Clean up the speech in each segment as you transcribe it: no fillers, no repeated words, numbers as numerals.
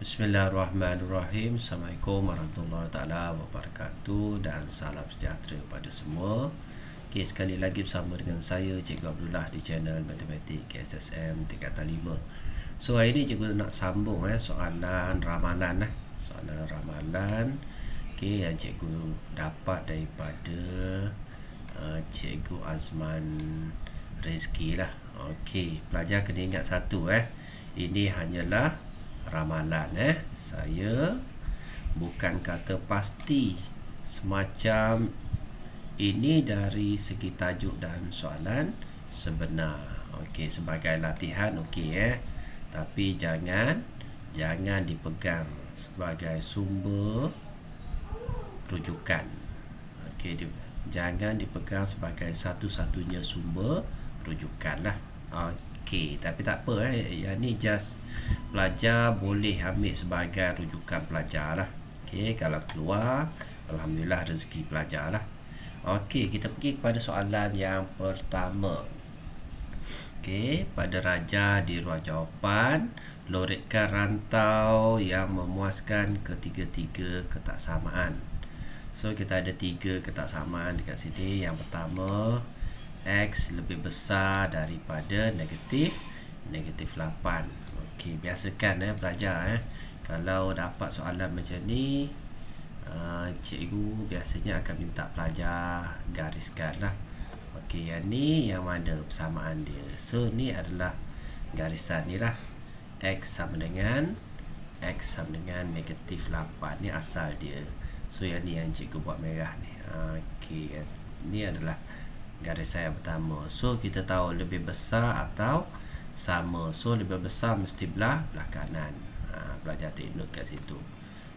Bismillahirrahmanirrahim. Assalamualaikum warahmatullahi taala wabarakatuh dan salam sejahtera pada semua. Okey, sekali lagi bersama dengan saya Cikgu Abdullah di channel Matematik SSM tingkatan 5. So hari ini cikgu nak sambung soalan ramalan Soalan ramalan yang cikgu dapat daripada Cikgu Azman Rezki lah. Okey, pelajar kena ingat satu ini hanyalah ramalan saya bukan kata pasti semacam ini dari segi tajuk dan soalan sebenar. Okey, sebagai latihan tapi jangan dipegang sebagai sumber rujukan. Okey, jangan dipegang sebagai satu-satunya sumber rujukan lah. Okey, tapi tak apa yang ni just pelajar boleh ambil sebagai rujukan pelajar lah. Okey, kalau keluar alhamdulillah rezeki pelajar lah. Okey, kita pergi kepada soalan yang pertama. Okey, pada raja di ruang jawapan, loretkan rantau yang memuaskan ketiga-tiga ketaksamaan. So kita ada 3 ketaksamaan dekat sini. Yang pertama, X lebih besar daripada negatif 8. Okey, biasakan pelajar kalau dapat soalan macam ni, cikgu biasanya akan minta pelajar gariskan lah. Okey, yang ni yang mana persamaan dia. So ni adalah garisan ni lah. X sama dengan negatif 8. Ni asal dia. So yang ni yang cikgu buat merah ni. Okey, ni adalah garisan yang pertama. So kita tahu lebih besar atau sama. So lebih besar mesti belah kanan. Pelajar take note kat situ.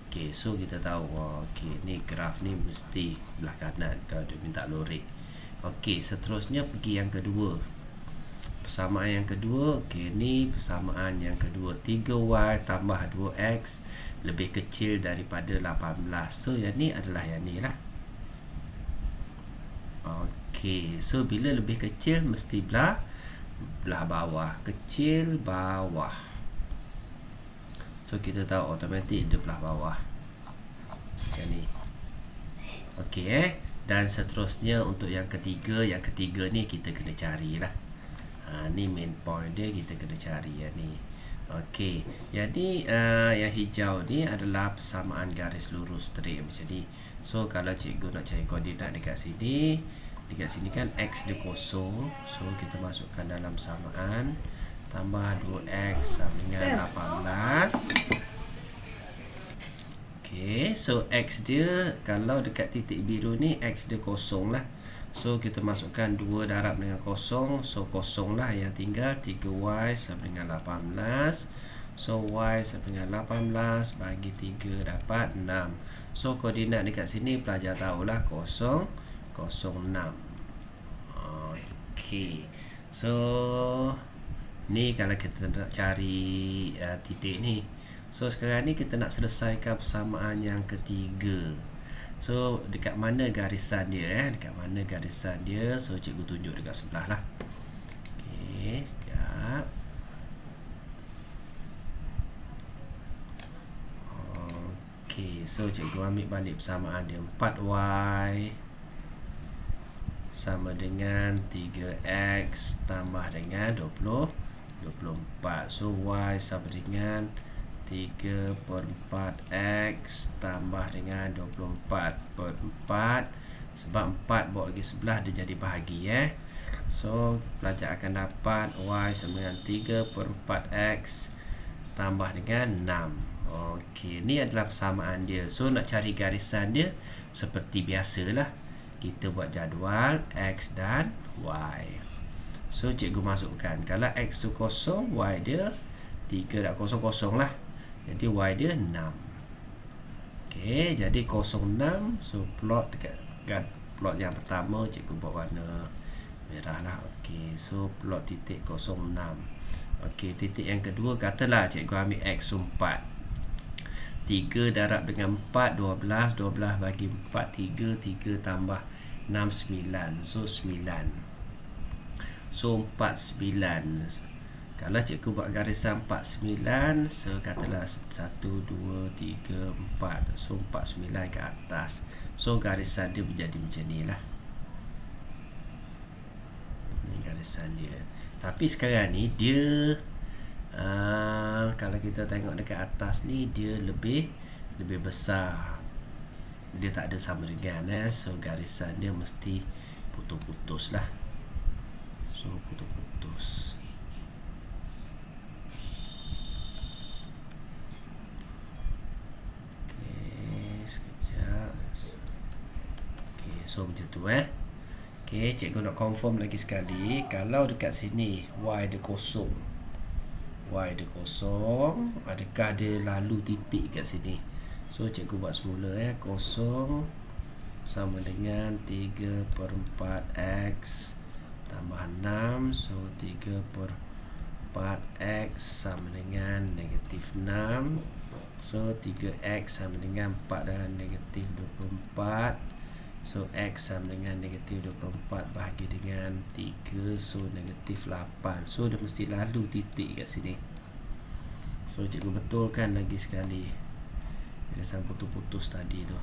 Okey, so kita tahu okey, ni graf ni mesti belah kanan kalau dia minta lorik. Okey, seterusnya pergi yang kedua. Persamaan yang kedua, okey, ni persamaan yang kedua. 3y tambah 2x lebih kecil daripada 18. So yang ni adalah yang ni lah. Okey, so bila lebih kecil mesti belah bawah, kecil bawah. So kita tahu automatik dia belah bawah. Yang ni. Okey dan seterusnya untuk yang ketiga ni kita kena carilah. Ni main point dia, kita kena cari yang ni. Okey, yang ni yang hijau ni adalah persamaan garis lurus straight macam ni. So kalau cikgu nak cari koordinat dekat sini kan X dia kosong. So kita masukkan dalam samaan tambah 2X sama dengan 18. Okey, so X dia kalau dekat titik biru ni X dia kosong lah. So kita masukkan 2 darab dengan kosong. So kosong lah yang tinggal. 3Y sama dengan 18. So Y sama dengan 18 bagi 3 dapat 6. So koordinat dekat sini pelajar tahulah 0, 0, 6. Okey, so ni kalau kita nak cari titik ni. So sekarang ni kita nak selesaikan persamaan yang ketiga. So dekat mana garisan dia dekat mana garisan dia. So cikgu tunjuk dekat sebelah lah. Okey, sekejap. Okey, so cikgu ambil balik persamaan dia. 4y sama dengan 3x tambah dengan 24. So y sama dengan 3/4x tambah dengan 24/4. Sebab 4 bawa pergi sebelah dia jadi bahagi So pelajar akan dapat y sama dengan 3/4x tambah dengan 6. Okey, ni adalah persamaan dia. So nak cari garisan dia seperti biasalah. Kita buat jadual X dan Y. So cikgu masukkan. Kalau X tu kosong, Y dia 3 dah kosong lah. Jadi Y dia 6. Okey, jadi 06. So plot dekat plot yang pertama cikgu buat warna merah lah. Okey, so plot titik 06. Okey, titik yang kedua katalah cikgu ambil X 4. 3 darab dengan 4 12. 12 bagi 4 3. 3 tambah 6 9. So 9. So 4 9. Kalau cikgu buat garisan 49, so katalah 1, 2, 3, 4. So 49 ke atas. So garisan dia menjadi macam ni lah. Ni garisan dia. Tapi sekarang ni dia kalau kita tengok dekat atas ni, dia lebih besar. Dia tak ada sama dengan so garisan dia mesti putus-putus lah. So putus-putus. So macam tu Okay, cikgu nak confirm lagi sekali. Kalau dekat sini Y dia kosong, adakah dia lalu titik kat sini? So cikgu buat semula kosong sama dengan 3/4x tambah 6. So 3/4x sama dengan negatif 6. So 3x sama dengan 4 dan negatif 24. So x sama dengan negatif 24 bahagi dengan 3. So negatif 8. So dia mesti lalu titik kat sini. So cikgu betulkan lagi sekali garisan putus-putus tadi tu.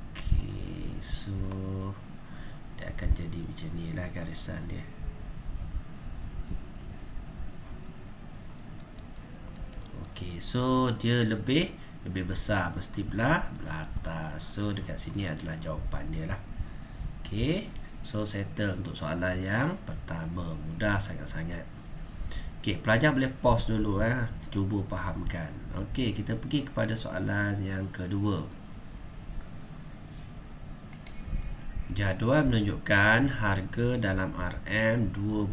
Okay, so dia akan jadi macam ni lah garisan dia. Okay, so dia lebih besar, mesti belah atas. So dekat sini adalah jawapan dia lah. Okay, so settle untuk soalan yang pertama. Mudah sangat-sangat. Okay, pelajar boleh pause dulu cuba fahamkan. Okay, kita pergi kepada soalan yang kedua. Jadual menunjukkan harga dalam RM dua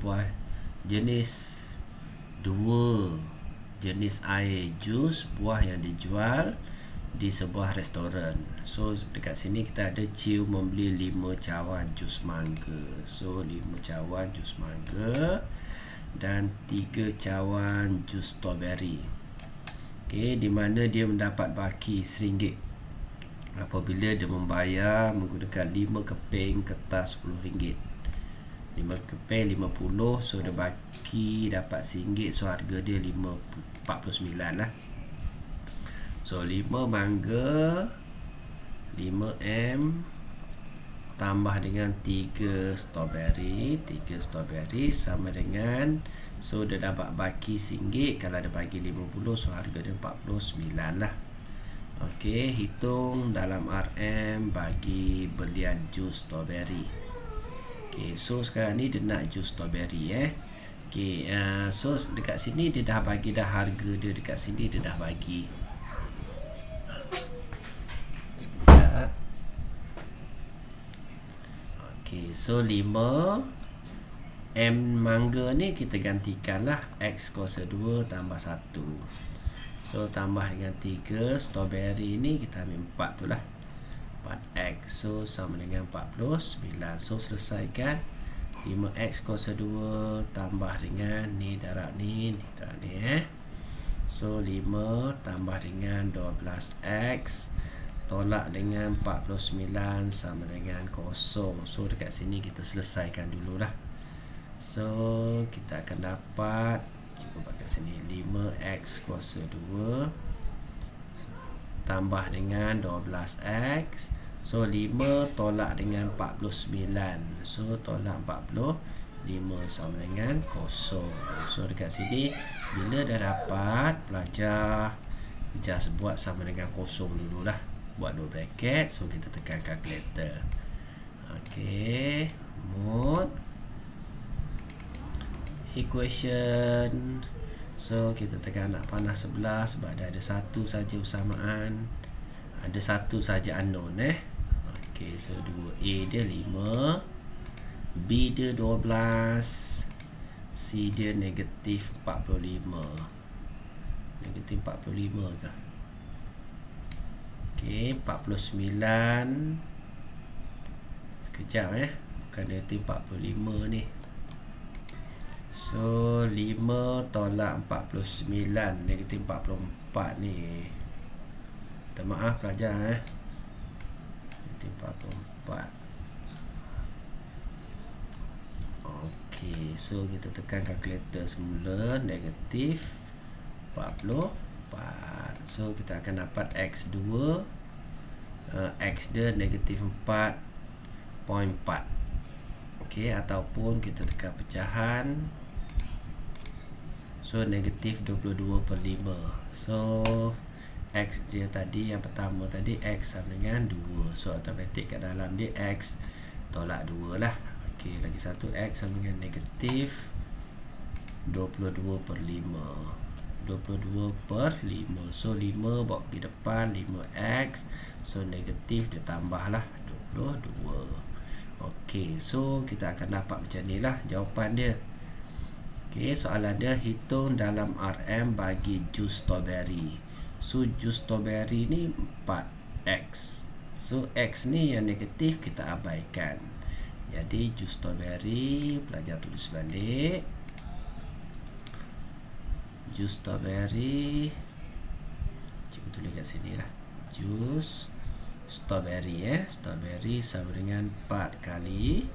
jenis air jus buah yang dijual di sebuah restoran. So dekat sini kita ada Ciu membeli 5 cawan jus mangga. So 5 cawan jus mangga dan 3 cawan jus strawberry. Okay, di mana dia mendapat baki RM1 apabila dia membayar menggunakan 5 keping kertas RM10. 5 keping 50. So dia baki dapat RM1. So harga dia 49 lah. So 5 mangga 5M tambah dengan 3 strawberry sama dengan, so dia dapat baki RM1. Kalau dia bagi 50, so harga dia 49 lah. Okey, hitung dalam RM bagi belian jus strawberry. Okey, so sekarang ni dia nak jus strawberry Okay, so dekat sini dia dah bagi dah harga dia, dekat sini dia dah bagi. Sekejap. Okay, so 5 M mangga ni kita gantikanlah X kuasa 2 tambah 1. So tambah dengan 3. Strawberry ni kita ambil 4 tu lah, 4X. So sama dengan 49. So selesaikan 5x kuasa 2 tambah dengan ni darab ni So 5 tambah dengan 12x tolak dengan 49 sama dengan 0. So dekat sini kita selesaikan dululah. So kita akan dapat, cuba buat kat sini, 5x kuasa 2 tambah dengan 12x. So 5 tolak dengan 49. So tolak 45 sama dengan 0. So dekat sini bila dah dapat, pelajar just buat sama dengan 0 dululah. Buat 2 bracket. So kita tekan calculator. Okay, mode equation. So kita tekan nak panah sebelah sebab ada satu saja usamaan, ada satu saja unknown Okay, so 2A dia 5, B dia 12, C dia negatif 45. Negatif 45 ke? Okay, 49. Sekejap bukan negatif 45 ni. So 5 tolak 49, negatif 44 ni. Minta maaf pelajar negatif 44. Okey, so kita tekan kalkulator semula, negatif 44. So kita akan dapat X2, X dia negatif 4.4. Okey, ataupun kita tekan pecahan. So negatif 22/5. So X dia tadi, yang pertama tadi X sama dengan 2. So automatik kat dalam dia X tolak 2 lah. Okey, lagi satu X sama dengan negatif 22/5. 22/5. So 5 bawa pergi depan, 5X. So negatif dia tambah lah 22. Okey, so kita akan dapat macam ni lah jawapan dia. Okey, soalan dia, hitung dalam RM bagi jus strawberry. So jus strawberry ni 4X. So X ni yang negatif kita abaikan. Jadi jus strawberry, pelajar tulis balik. Jus strawberry, cikgu tulis kat sini lah. Jus strawberry, strawberry sama dengan 4 kali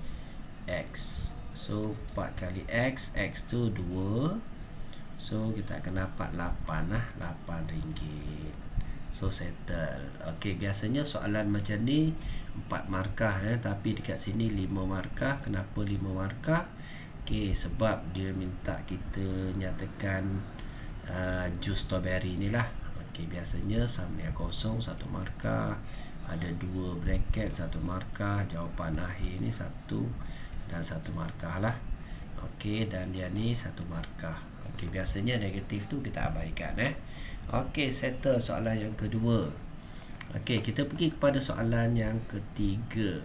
X. So 4 kali X, X tu 2. So kita akan dapat 8 lah, 8 ringgit. So settle. Okey, biasanya soalan macam ni 4 markah, tapi dekat sini 5 markah. Kenapa 5 markah? Okey, sebab dia minta kita nyatakan jus strawberry ni lah. Okey, biasanya sama dengan kosong 1 markah, ada 2 bracket 1 markah, jawapan akhir ni 1 dan 1 markah lah. Okey, dan dia ni 1 markah. Okey, biasanya negatif tu kita abaikan. Okey, settle soalan yang kedua. Okey, kita pergi kepada soalan yang ketiga.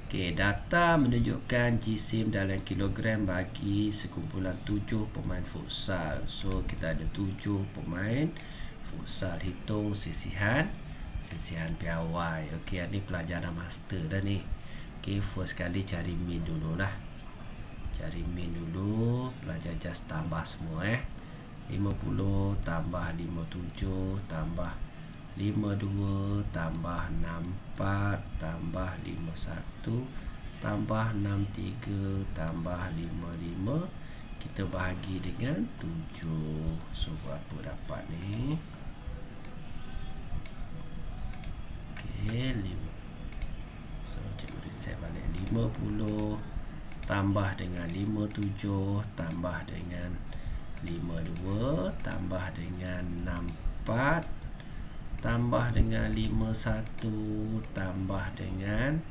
Okey, data menunjukkan jisim dalam kilogram bagi sekumpulan 7 pemain futsal. So kita ada 7 pemain futsal. Hitung sisihan piawai. Okey, ini pelajaran master dah ni. Okey, first kali cari min dulu lah. Cari min dulu. Pelajar just tambah semua 50 tambah 57 tambah 52 tambah 64 tambah 51 tambah 63 tambah 55. Kita bahagi dengan 7. So berapa dapat ni? Okey, 5. So cikgu reset balik. 50 tambah dengan 57 tambah dengan 52 tambah dengan 64 tambah dengan 51 tambah dengan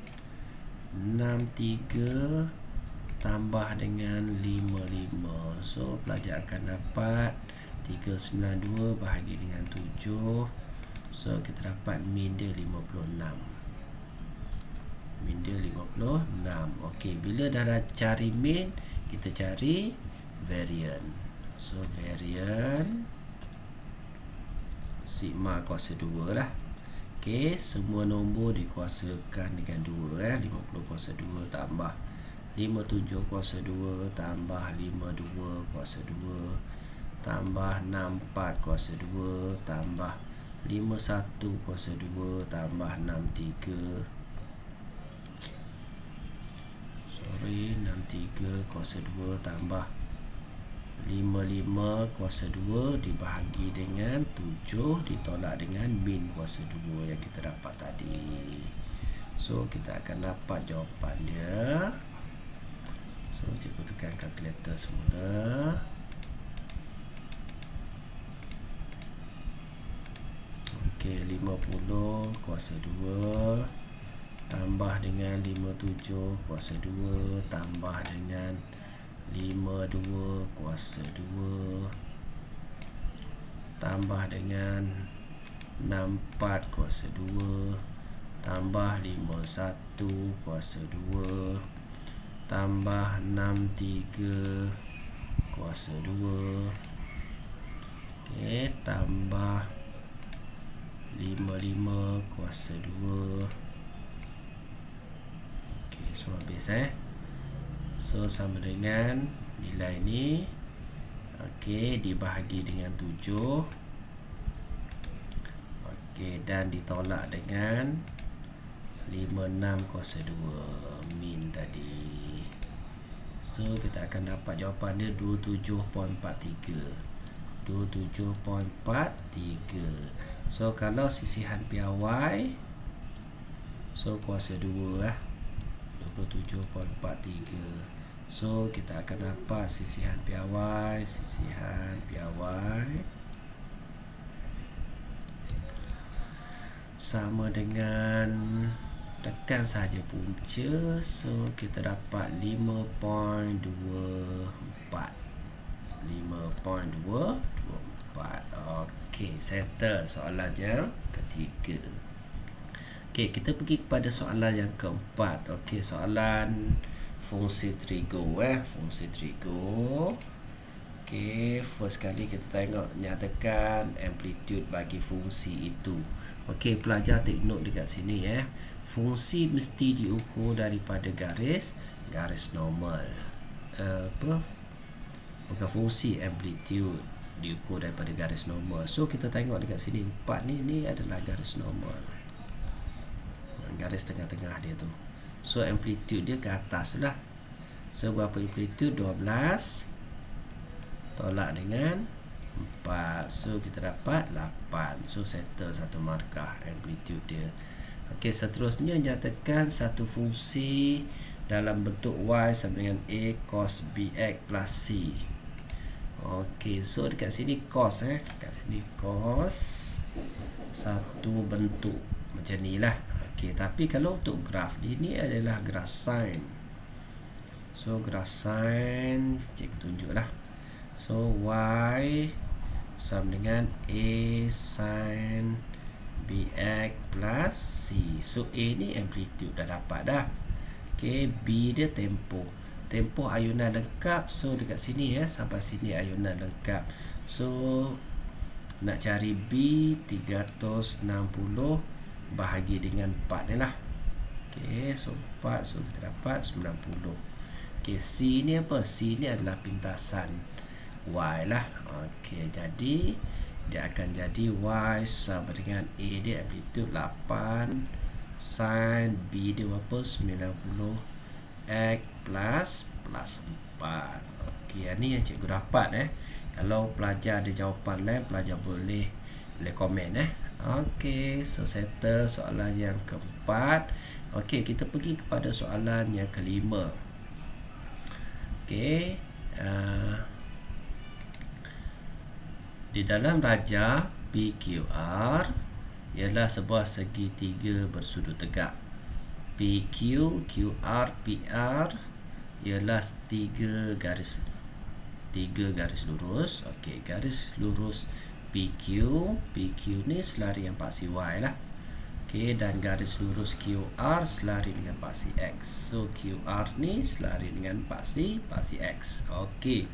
63 tambah dengan 55. So pelajar akan dapat 392 bahagi dengan 7. So kita dapat min dia 56. Min dia 56. Okey, bila dah cari min, kita cari variant. So variant sigma kuasa 2 lah. Okey, semua nombor dikuasakan dengan 2 50 kuasa 2 tambah 57 kuasa 2 tambah 52 kuasa 2 tambah 64 kuasa 2 tambah 51 kuasa 2 tambah 63 kuasa 2 tambah 55 kuasa 2 dibahagi dengan 7 ditolak dengan min kuasa 2 yang kita dapat tadi. So kita akan dapat jawapan dia. So cikgu tekan kalkulator semula. Okey, 50 kuasa 2 tambah dengan 57 kuasa 2 tambah dengan 52 kuasa 2 tambah dengan 64 kuasa 2 tambah 51 kuasa 2 tambah 63 kuasa 2. Okey, tambah 55 kuasa 2. Okey, so habis So sama dengan nilai ni. Okey, dibahagi dengan 7. Okey, dan ditolak dengan 56 kuasa 2 min tadi. So kita akan dapat jawapan dia 27.43. 27.43. So kalau sisihan piawai, so kuasa 2 lah, 27.43. So kita akan dapat sisihan piawai sama dengan, tekan saja punca, so kita dapat 5.24. Okey, settle soalan yang ketiga. Okey, kita pergi kepada soalan yang keempat. Okey, soalan fungsi trigo fungsi trigo. Okey, first kali kita tengok, nyatakan amplitude bagi fungsi itu. Okey, pelajar take note dekat sini fungsi mesti diukur daripada garis normal. Bukan fungsi amplitude diukur daripada garis normal. So kita tengok dekat sini 4 ni adalah garis normal, garis tengah-tengah dia tu. So amplitude dia ke atas lah. So berapa amplitude? 12 tolak dengan 4. So kita dapat 8. So settle satu markah amplitude dia. Okey, seterusnya nyatakan satu fungsi dalam bentuk y sama dengan a cos bx plus c. Okey, so dekat sini cos dekat sini cos satu bentuk macam ni lah. Okey, tapi kalau untuk graf ini adalah graf sin. So graf sin cikgu tunjuk lah. So y sama dengan a sin bx plus c. So a ni amplitude dah dapat dah. Okey, b dia tempoh ayunan lengkap. So dekat sini sampai sini ayunan lengkap. So nak cari b 360 bahagi dengan 4 ni lah. Okey, so 4, so kita dapat 90. Okey, c ni apa? C ni adalah pintasan y lah. Okey, jadi dia akan jadi y sama dengan a dia amplitude 8 sin b dia berapa? 90 x plus 4. Okey, ni yang cikgu dapat Kalau pelajar ada jawapan lain, pelajar boleh komen Okey, so settle soalan yang keempat. Okey, kita pergi kepada soalan yang kelima. Okey, di dalam raja PQR ialah sebuah segitiga bersudut tegak. PQ, QR, PR ialah tiga garis lurus. Okey, garis lurus PQ ni selari yang paksi Y lah. Okey, dan garis lurus QR selari dengan paksi X. So QR ni selari dengan paksi X. Okey,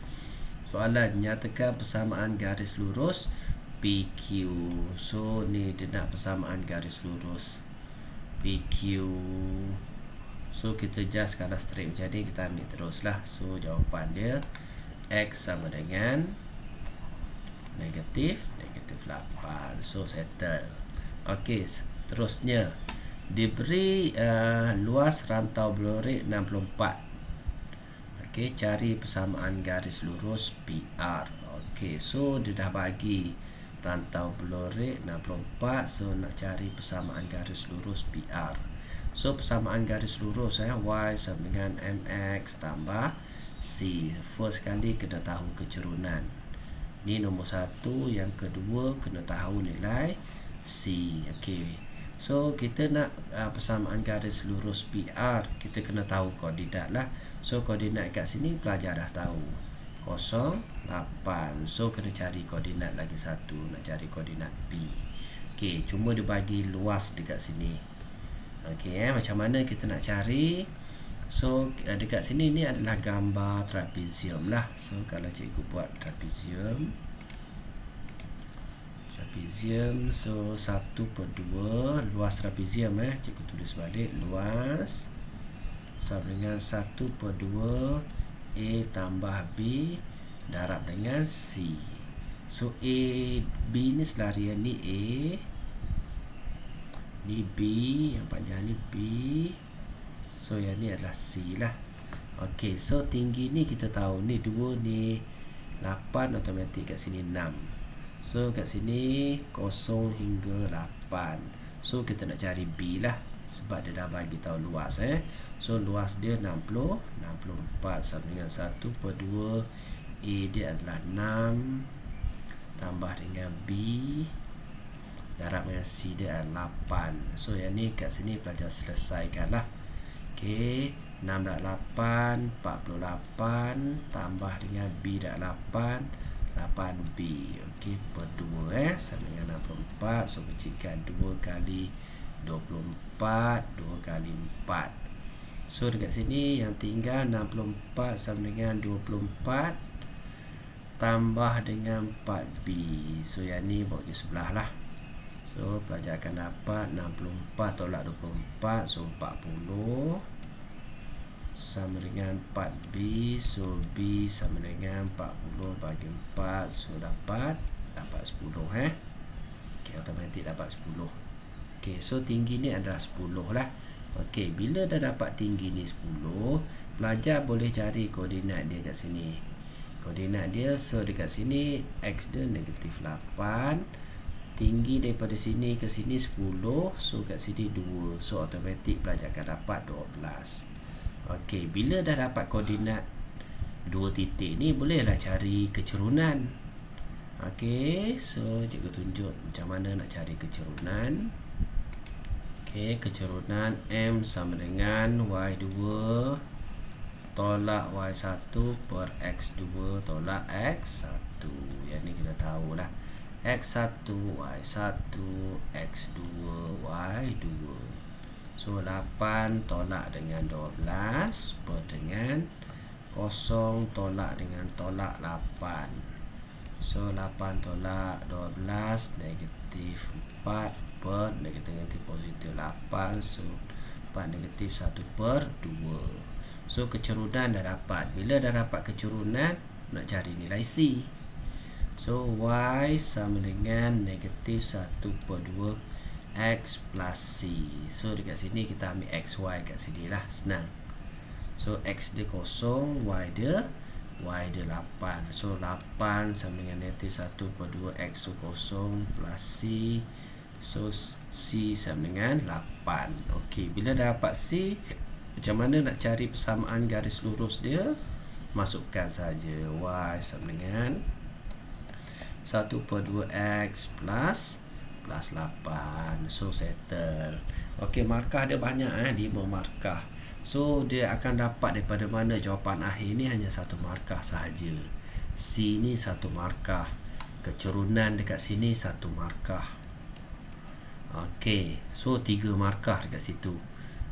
soalan nyatakan persamaan garis lurus PQ. So ni dia nak persamaan garis lurus PQ. So kita just kalau straight macam ni, kita ambil terus lah. So jawapan dia X sama dengan negatif 8. So settle. Okey, terusnya diberi luas rantau blorek 64. Okey, cari persamaan garis lurus PR. Okey, so dia dah bagi rantau blorek 64. So nak cari persamaan garis lurus PR. So persamaan garis lurus y sama dengan mx tambah c. First kali kena tahu kecerunan. Ni nombor 1. Yang kedua kena tahu nilai c. Okey, so kita nak persamaan garis lurus PR, kita kena tahu koordinat lah. So koordinat kat sini pelajar dah tahu 0, 8. So kena cari koordinat lagi satu, nak cari koordinat P. Okey, cuma dia bagi luas dekat sini. Okey, macam mana kita nak cari? So dekat sini ni adalah gambar trapezium lah. So kalau cikgu buat trapezium, so 1/2 luas trapezium cikgu tulis balik, luas sama dengan 1/2 A tambah B darab dengan C. So A, B ni selarian ni A, ni B, yang panjang ni B. So yang ni adalah C lah. Okey, so tinggi ni kita tahu ni 2 ni 8, automatik kat sini 6. So kat sini 0 hingga 8. So kita nak cari B lah, sebab dia dah bagi tahu luas So luas dia 60, 64 sama dengan 1/2. A dia adalah 6 tambah dengan B darab dengan C dia adalah 8. So yang ni kat sini pelajar selesaikan lah. Okey, 6 darab 8 48 tambah dengan B darab 8 8B. Okey, per 2 sama dengan 64. So kecilkan 2 kali 24, 2 kali 4. So dekat sini yang tinggal 64 sama dengan 24 tambah dengan 4B. So yang ni bawa ke sebelah lah. So pelajar akan dapat 64 tolak 24. So 40 sama dengan 4B. So B sama dengan 40 bagi 4. So dapat 10 Okay, automatik dapat 10. Okay, so tinggi ni adalah 10 lah. Okay, bila dah dapat tinggi ni 10, pelajar boleh cari koordinat dia kat sini. Koordinat dia, so dekat sini X dia negatif 8. Tinggi daripada sini ke sini 10. So kat sini 2. So automatik pelajar akan dapat 12. Okey, bila dah dapat koordinat 2 titik ni, bolehlah cari kecerunan. Okey, so cikgu tunjuk macam mana nak cari kecerunan. Okey, kecerunan M sama dengan Y2 tolak Y1 per X2 tolak X1. Yang ni kita tahulah. X1, Y1, X2, Y2. So 8 tolak dengan 12 per dengan 0 tolak dengan tolak 8. So 8 tolak 12 negatif 4 per negatif positif 8. So 4 negatif 1 per 2. So kecerunan dah dapat. Bila dah dapat kecerunan, nak cari nilai C. So Y sama dengan negatif 1/2 X plus C. So dekat sini kita ambil XY kat sini lah, senang. So X dia 0, Y dia 8. So 8 sama dengan negatif 1/2 X. So 0 plus C. So C sama dengan 8. Okey, bila dah dapat C, macam mana nak cari persamaan garis lurus dia? Masukkan saja Y sama dengan 1/2 X plus 8. So settle. Okey, markah dia banyak 5 markah. So dia akan dapat daripada mana jawapan akhir ni hanya 1 markah sahaja. C ni 1 markah. Kecerunan dekat sini 1 markah. Okey, so 3 markah dekat situ.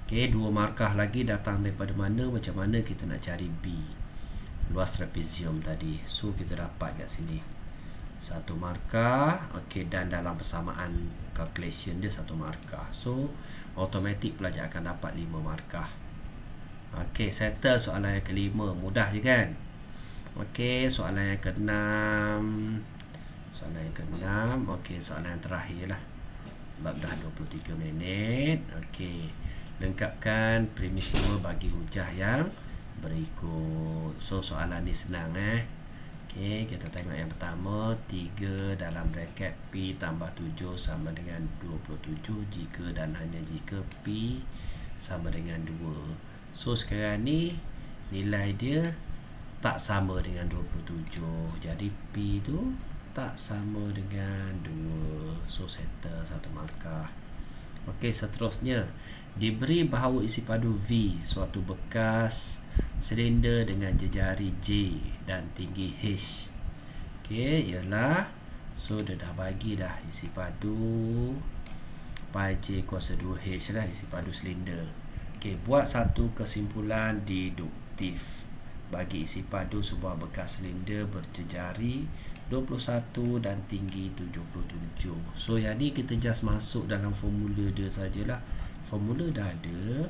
Okey, 2 markah lagi datang daripada mana? Macam mana kita nak cari B? Luas trapezium tadi. So kita dapat kat sini 1 markah. Okey, dan dalam persamaan calculation dia 1 markah. So automatik pelajar akan dapat 5 markah. Okey, settle soalan yang kelima. Mudah je kan? Okey, soalan yang ke-6. Okey, soalan yang terakhir lah. Sebab dah 23 minit. Okey, lengkapkan premis 2 bagi hujah yang berikut. So soalan ni senang Okey, kita tengok yang pertama. 3 dalam bracket P tambah 7 sama dengan 27 jika dan hanya jika P sama dengan 2. So sekarang ni nilai dia tak sama dengan 27. Jadi P tu tak sama dengan 2. So settle 1 markah. Okey, seterusnya diberi bahawa isi padu V suatu bekas silinder dengan jejari J dan tinggi H. Okey, ialah, so dia dah bagi dah isi padu pi J kuasa 2H lah, isi padu silinder. Okey, buat satu kesimpulan deduktif bagi isi padu sebuah bekas silinder berjejari 21 dan tinggi 77. So yang ni kita just masuk dalam formula dia sajalah. Formula dah ada,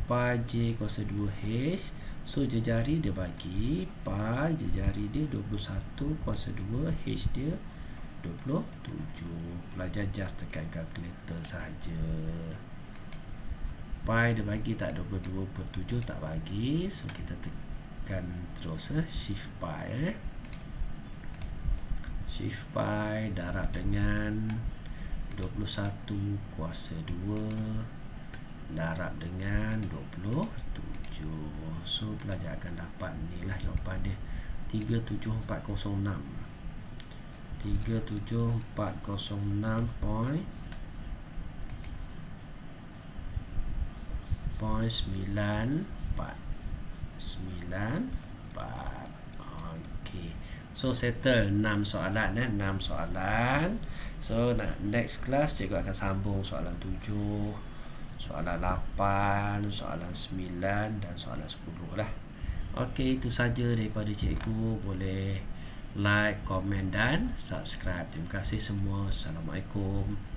pi J kuasa 2H. So jejari dia bagi pi, jejari dia 21 kuasa 2, H dia 27. Pelajar just tekan kalkulator saja. pi dia bagi tak 22/7, tak bagi. So kita tekan terus shift pi shift pi darab dengan 21 kuasa 2 darab dengan 27. So pelajar akan dapat ni lah jawapan dia, 37406 37406.94. Okey. So settle 6 soalan 6 soalan. So next class cikgu akan sambung soalan 7, soalan 8, soalan 9 dan soalan 10 lah. Okey, itu saja daripada cikgu. Boleh like, komen dan subscribe. Terima kasih semua. Assalamualaikum.